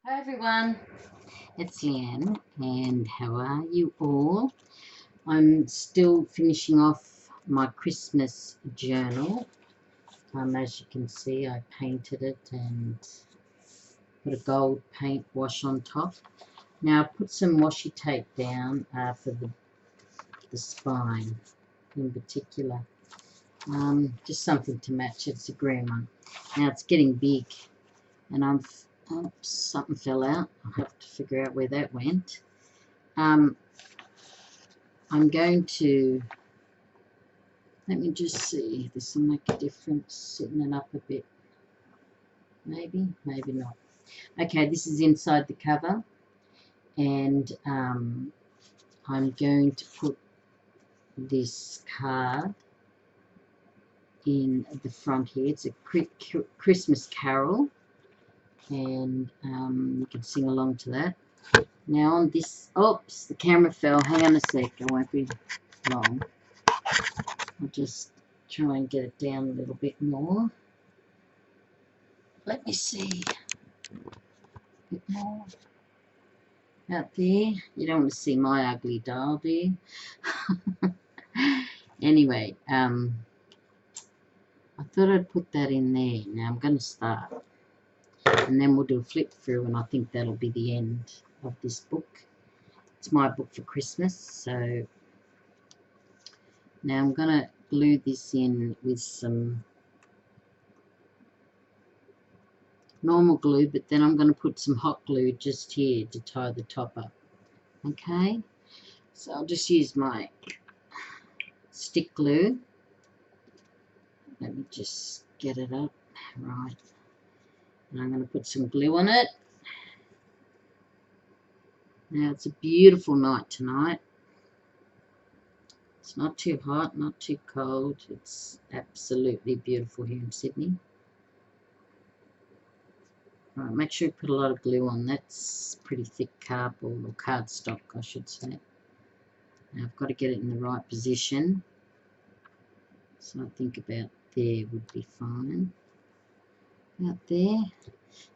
Hi everyone, it's Leanne, and how are you all? I'm still finishing off my Christmas journal. As you can see, I painted it and put a gold paint wash on top. Now I put some washi tape down for the spine in particular. Just something to match. It's a green one. Now it's getting big, and oops, something fell out. I'll have to figure out where that went. I'm going to, let me just see if this will make a difference, setting it up a bit. Maybe, maybe not. Okay, this is inside the cover, and I'm going to put this card in the front here. It's a Christmas carol, and you can sing along to that. Now on this, oops, the camera fell. Hang on a sec, I won't be long. I'll just try and get it down a little bit more. Let me see. A bit more out there. You don't want to see my ugly doll, do you? Anyway, I thought I'd put that in there. Now I'm going to start. And then we'll do a flip through, and I think that'll be the end of this book. It's my book for Christmas, so now I'm going to glue this in with some normal glue, but then I'm going to put some hot glue just here to tie the top up. Okay, so I'll just use my stick glue. Let me just get it up right, and I'm going to put some glue on it. Now it's a beautiful night tonight. It's not too hot, not too cold. It's absolutely beautiful here in Sydney. Right, make sure you put a lot of glue on. That's pretty thick cardboard, or cardstock I should say. Now I've got to get it in the right position. So I think about there would be fine. About there.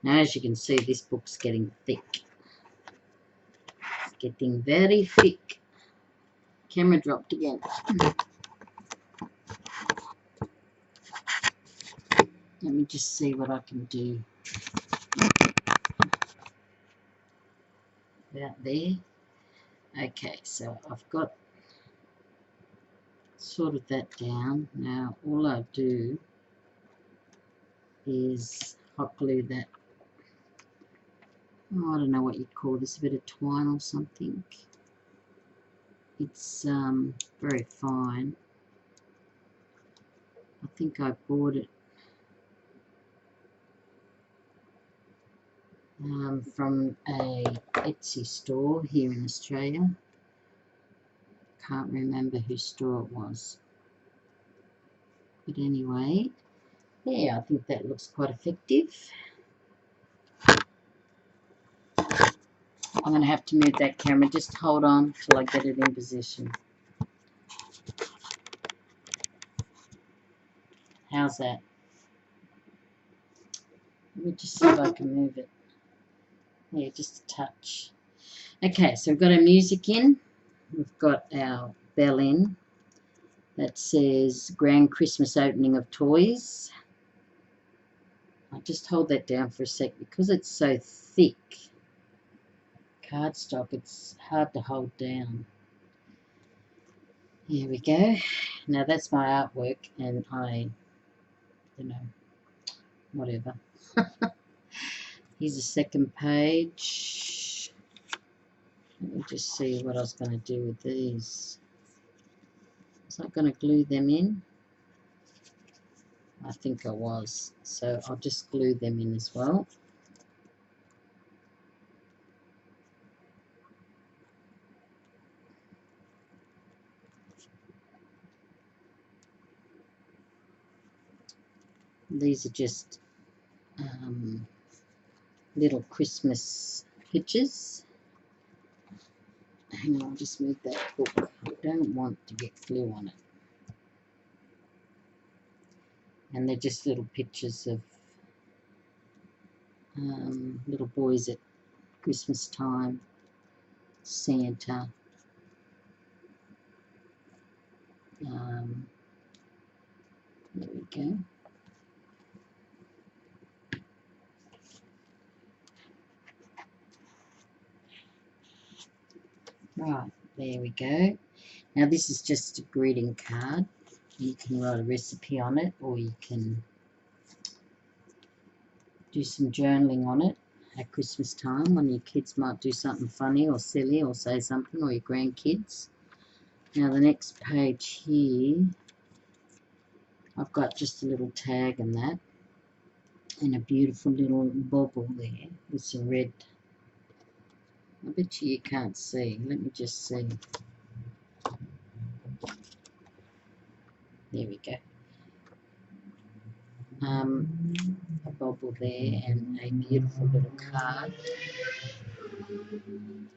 Now as you can see, this book's getting thick. It's getting very thick. Camera dropped again. Let me just see what I can do. About there. Okay, so I've got sort of that down. Now all I do is hot glue that. Oh, I don't know what you'd call this, a bit of twine or something. It's very fine. I think I bought it from a Etsy store here in Australia. Can't remember whose store it was. But anyway, yeah, I think that looks quite effective. I'm going to have to move that camera. Just hold on till I get it in position. How's that? Let me just see if I can move it. Yeah, just a touch. Okay, so we've got our music in. We've got our bell in. That says Grand Christmas Opening of Toys. I'll just hold that down for a sec because it's so thick. Cardstock, it's hard to hold down. Here we go. Now that's my artwork, and whatever. Here's the second page. Let me just see what I was going to do with these. Was I going to glue them in? I think I was. So I'll just glue them in as well. These are just little Christmas pictures. Hang on, I'll just move that book. I don't want to get glue on it. And they're just little pictures of little boys at Christmas time, Santa. There we go. Right, there we go. Now this is just a greeting card. You can write a recipe on it, or you can do some journaling on it at Christmas time when your kids might do something funny or silly or say something, or your grandkids. Now the next page here, I've got just a little tag and that, and a beautiful little bauble there with some red. I bet you can't see. Let me just see. There we go. A bauble there and a beautiful little card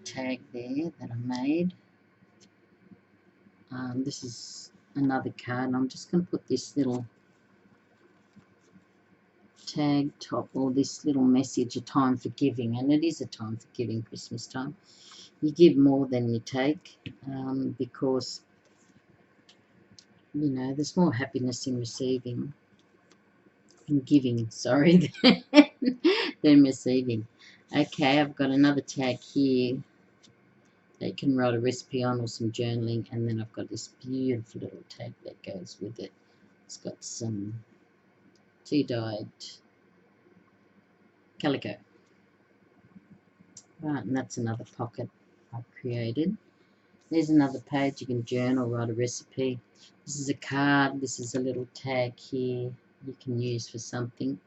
tag there that I made. This is another card, and I'm just going to put this little tag top, or this little message, a time for giving, and it is a time for giving, Christmas time. You give more than you take, because, you know, there's more happiness in receiving, in giving, sorry, than receiving. Okay, I've got another tag here that you can write a recipe on, or some journaling, and then I've got this beautiful little tag that goes with it. It's got some tea-dyed calico. Right, and that's another pocket I've created. There's another page. You can journal, write a recipe. This is a card. This is a little tag here you can use for something.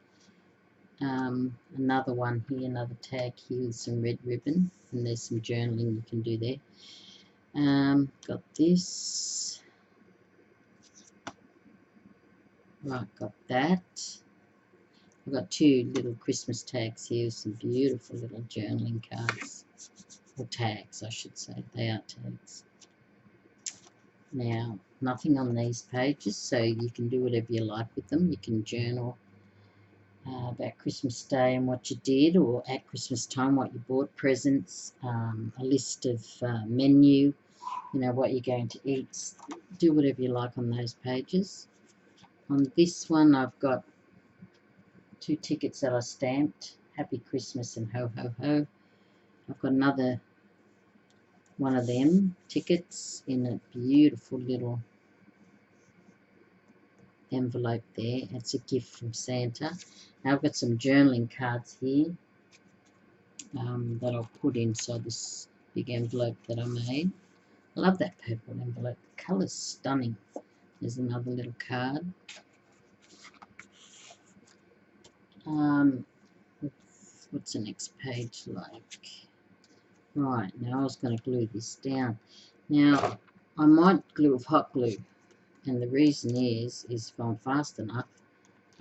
Another one here, another tag here with some red ribbon, and there's some journaling you can do there. Got this. Right, got that. I've got two little Christmas tags here, some beautiful little journaling cards, or tags I should say, they are tags. Now, nothing on these pages, so you can do whatever you like with them. You can journal about Christmas Day and what you did, or at Christmas time what you bought, presents, a list of menu, you know, what you're going to eat. Do whatever you like on those pages. On this one I've got two tickets that I stamped, Happy Christmas and Ho Ho Ho. I've got another one of them tickets in a beautiful little envelope there. It's a gift from Santa. Now I've got some journaling cards here that I'll put inside this big envelope that I made. I love that purple envelope. The colour's stunning. There's another little card. What's the next page like? Right, now I was going to glue this down. Now, I might glue with hot glue, and the reason is if I'm fast enough,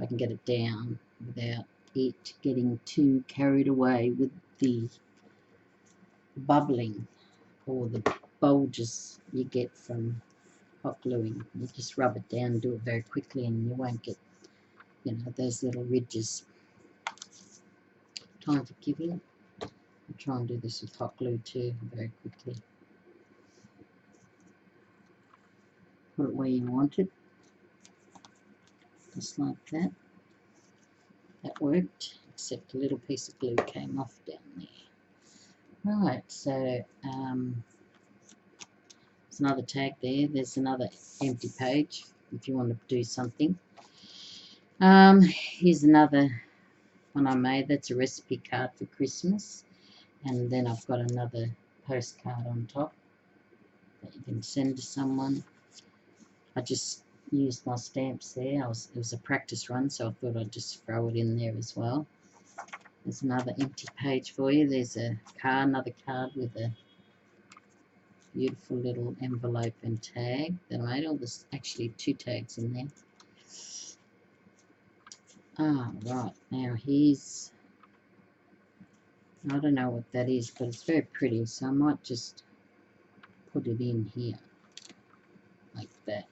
I can get it down without it getting too carried away with the bubbling or the bulges you get from hot gluing. You just rub it down, do it very quickly, and you won't get, you know, those little ridges. Time for giving. I'll try and do this with hot glue too, very quickly. Put it where you want it, just like that. That worked, except a little piece of glue came off down there. Right, so there's another tag there. There's another empty page if you want to do something. Here's another one I made. That's a recipe card for Christmas, and then I've got another postcard on top that you can send to someone. I just used my stamps there. It was a practice run, so I thought I'd just throw it in there as well. There's another empty page for you. There's a card, another card with a beautiful little envelope and tag that I made. There's actually two tags in there. Right, now here's, I don't know what that is, but it's very pretty, so I might just put it in here, like that.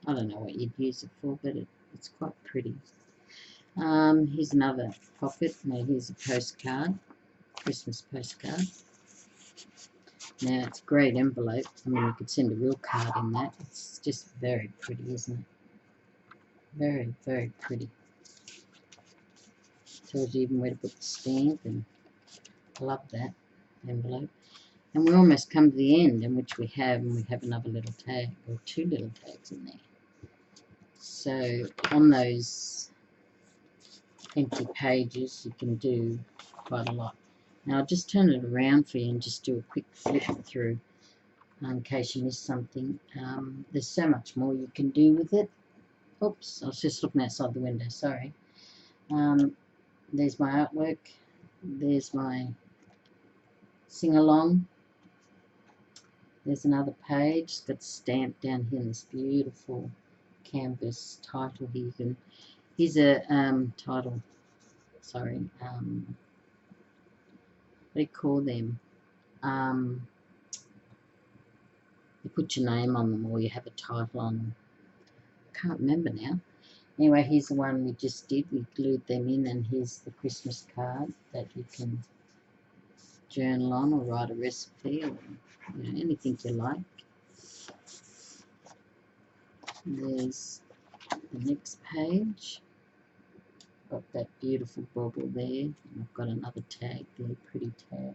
I don't know what you'd use it for, but it's quite pretty. Here's another pocket. Now here's a postcard, Christmas postcard. Now it's a great envelope. I mean, you could send a real card in that. It's just very pretty, isn't it? Very, very pretty. Tells you even where to put the stamp, and I love that envelope. And we almost come to the end, in which we have another little tag, or two little tags in there. So on those empty pages, you can do quite a lot. Now I'll just turn it around for you and just do a quick flip through in case you missed something. There's so much more you can do with it. Oops, I was just looking outside the window, sorry. There's my artwork. There's my sing-along. There's another page. It's got stamped down here in this beautiful canvas title here. Here's a title, sorry, what do you call them? You put your name on them, or you have a title on them. I can't remember now. Anyway, here's the one we just did. We glued them in, and here's the Christmas card that you can journal on or write a recipe, or anything you like. There's the next page. Got that beautiful bauble there, and I've got another tag there, pretty tag.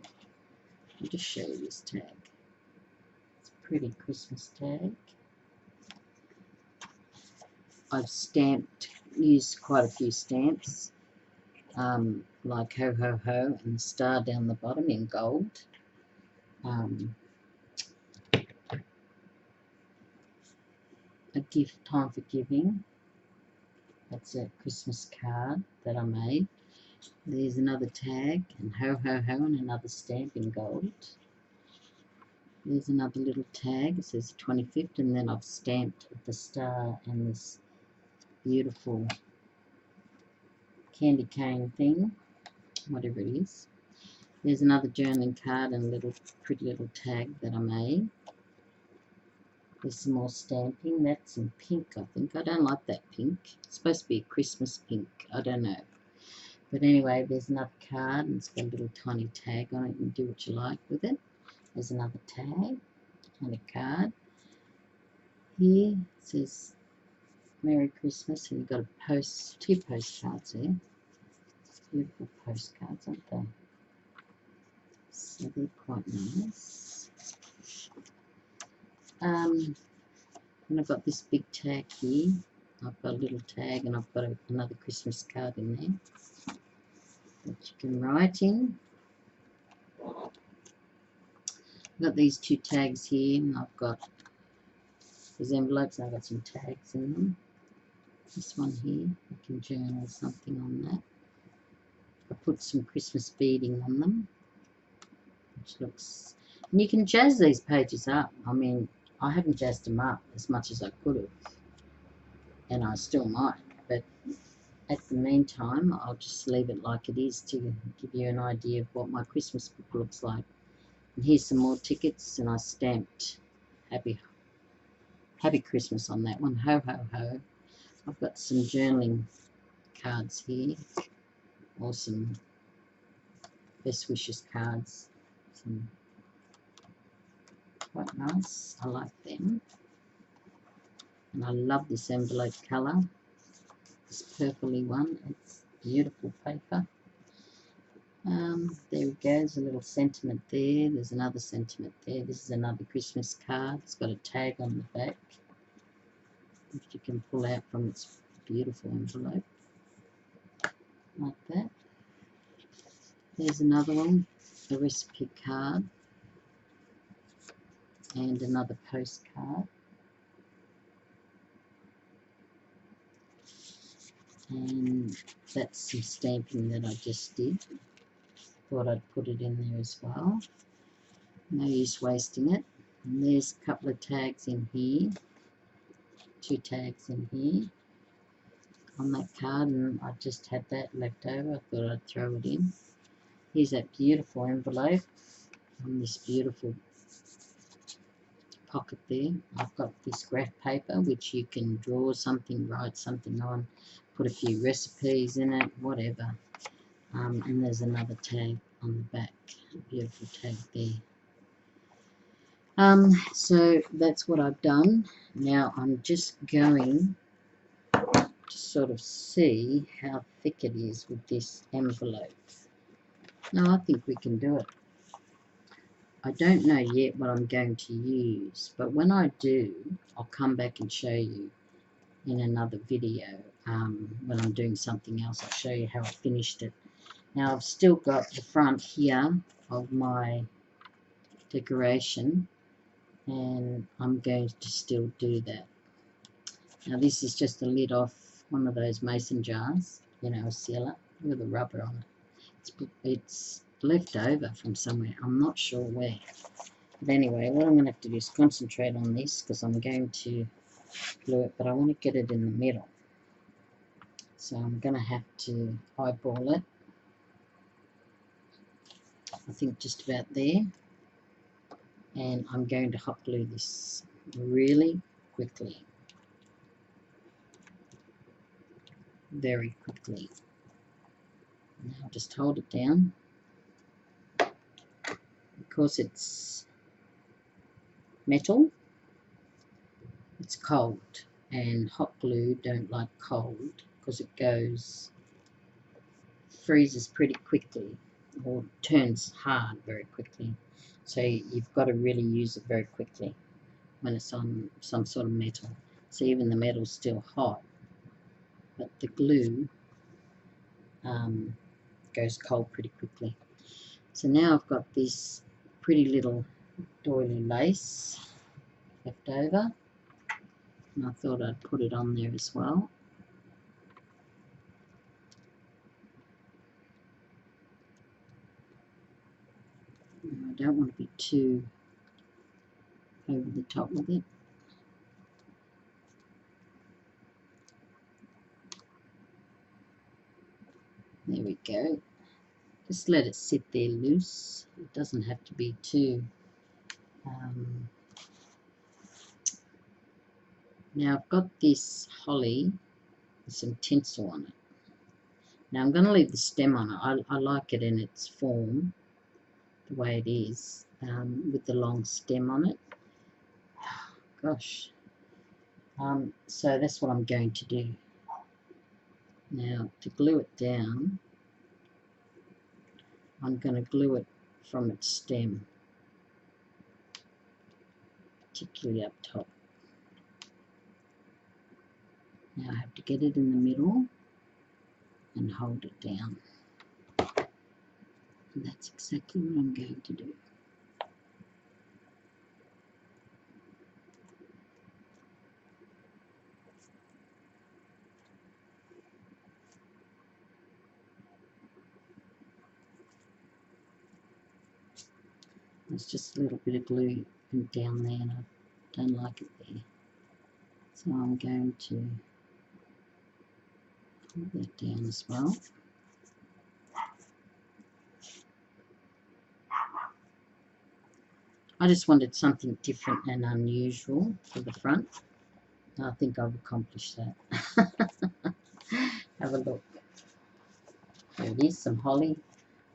I'll just show you this tag. It's a pretty Christmas tag. I've used quite a few stamps, like Ho Ho Ho and the star down the bottom in gold. A gift, time for giving. That's a Christmas card that I made. There's another tag, and Ho Ho Ho, and another stamp in gold. There's another little tag. It says 25th, and then I've stamped the star and this beautiful candy cane thing, whatever it is. There's another journaling card and a little pretty little tag that I made. There's some more stamping. That's in pink, I think. I don't like that pink. It's supposed to be a Christmas pink. I don't know. But anyway, there's another card, and it's got a little tiny tag on it. You can do what you like with it. There's another tag and a card. Here it says Merry Christmas, and you've got two postcards there. Beautiful postcards, aren't they? So they're quite nice. And I've got this big tag here. I've got a little tag, and I've got another Christmas card in there that you can write in. I've got these two tags here, and I've got these envelopes, and I've got some tags in them. This one here, you can journal something on that. I put some Christmas beading on them, which looks, and you can jazz these pages up. I mean, I haven't jazzed them up as much as I could have, and I still might, but at the meantime, I'll just leave it like it is to give you an idea of what my Christmas book looks like. And here's some more tickets, and I stamped Happy Christmas on that one, Ho Ho Ho. I've got some journaling cards here, or some best wishes cards. Some quite nice. I like them. And I love this envelope colour, this purpley one. It's beautiful paper. There we go. There's a little sentiment there. There's another sentiment there. This is another Christmas card. It's got a tag on the back, which you can pull out from its beautiful envelope, like that. There's another one, a recipe card, and another postcard. And that's some stamping that I just did. Thought I'd put it in there as well. No use wasting it. And there's a couple of tags in here. Two tags in here on that card, and I just had that left over. I thought I'd throw it in. Here's that beautiful envelope on this beautiful pocket there. I've got this graph paper, which you can draw something, write something on, put a few recipes in it, whatever. And there's another tag on the back, a beautiful tag there. So that's what I've done. Now I'm just going to sort of see how thick it is with this envelope. Now I think we can do it. I don't know yet what I'm going to use, but when I do, I'll come back and show you in another video. When I'm doing something else, I'll show you how I finished it. Now I've still got the front here of my decoration, and I'm going to still do that. Now this is just a lid off one of those mason jars, you know, a sealer with a rubber on it. It's left over from somewhere, I'm not sure where. But anyway, what I'm going to have to do is concentrate on this, because I'm going to glue it, but I want to get it in the middle. So I'm going to have to eyeball it. I think just about there. And I'm going to hot glue this really quickly. Very quickly. Now just hold it down. Because it's metal, it's cold, and hot glue don't like cold because it freezes pretty quickly or turns hard very quickly. So you've got to really use it very quickly when it's on some sort of metal. So even the metal's still hot, but the glue goes cold pretty quickly. So now I've got this pretty little doily lace left over, and I thought I'd put it on there as well. I don't want to be too over the top with it. There we go. Just let it sit there loose. It doesn't have to be too... Now I've got this holly with some tinsel on it. Now I'm going to leave the stem on it. I like it in its form, the way it is, with the long stem on it. Gosh. So that's what I'm going to do. Now to glue it down, I'm going to glue it from its stem, particularly up top. Now I have to get it in the middle and hold it down. And that's exactly what I'm going to do. There's just a little bit of glue down there, and I don't like it there. So I'm going to hold that down as well. I just wanted something different and unusual for the front. I think I've accomplished that. Have a look. There it is, some holly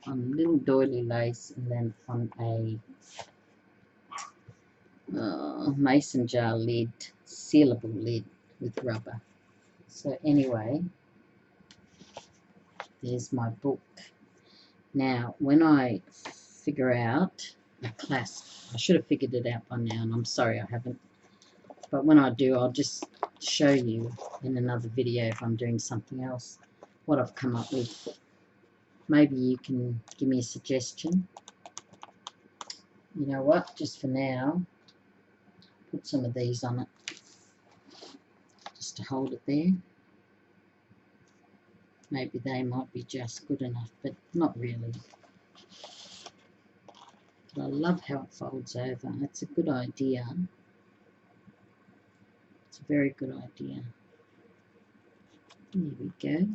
on a little doily lace, and then on a mason jar lid, sealable lid with rubber. So anyway, there's my book. Now when I figure out the clasp, I should have figured it out by now, and I'm sorry I haven't, but when I do, I'll just show you in another video if I'm doing something else what I've come up with. Maybe you can give me a suggestion. You know what, just for now, put some of these on it just to hold it there. Maybe they might be just good enough, but not really. But I love how it folds over. It's a good idea. It's a very good idea. There we go.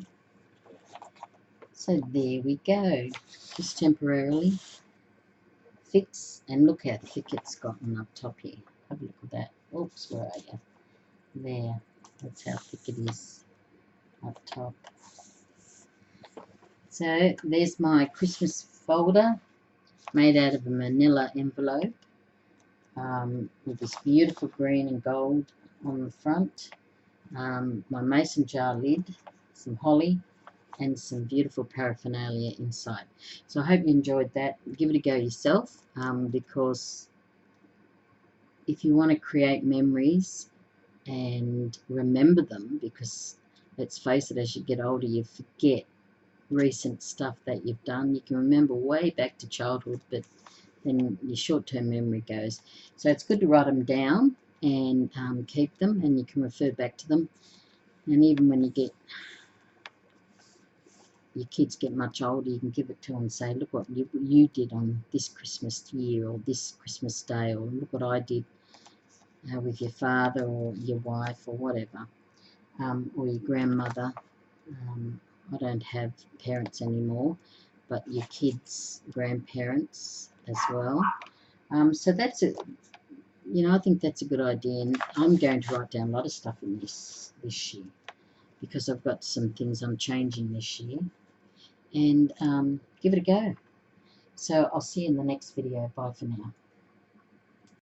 So there we go. Just temporarily fix, and look how thick it's gotten up top here. Have a look at that. Oops, where are you? There. That's how thick it is. up top. So there's my Christmas folder made out of a manila envelope with this beautiful green and gold on the front. My mason jar lid, some holly, and some beautiful paraphernalia inside. So I hope you enjoyed that. Give it a go yourself, because if you want to create memories and remember them, because let's face it, as you get older you forget recent stuff that you've done. You can remember way back to childhood, but then your short-term memory goes. So it's good to write them down and keep them, and you can refer back to them. And even when your kids get much older, you can give it to them and say, look what you did on this Christmas year or this Christmas day, or look what I did with your father or your wife or whatever, or your grandmother. I don't have parents anymore, but your kids' grandparents as well. So that's it. You know, I think that's a good idea, and I'm going to write down a lot of stuff in this year, because I've got some things I'm changing this year, and give it a go. So I'll see you in the next video. Bye for now.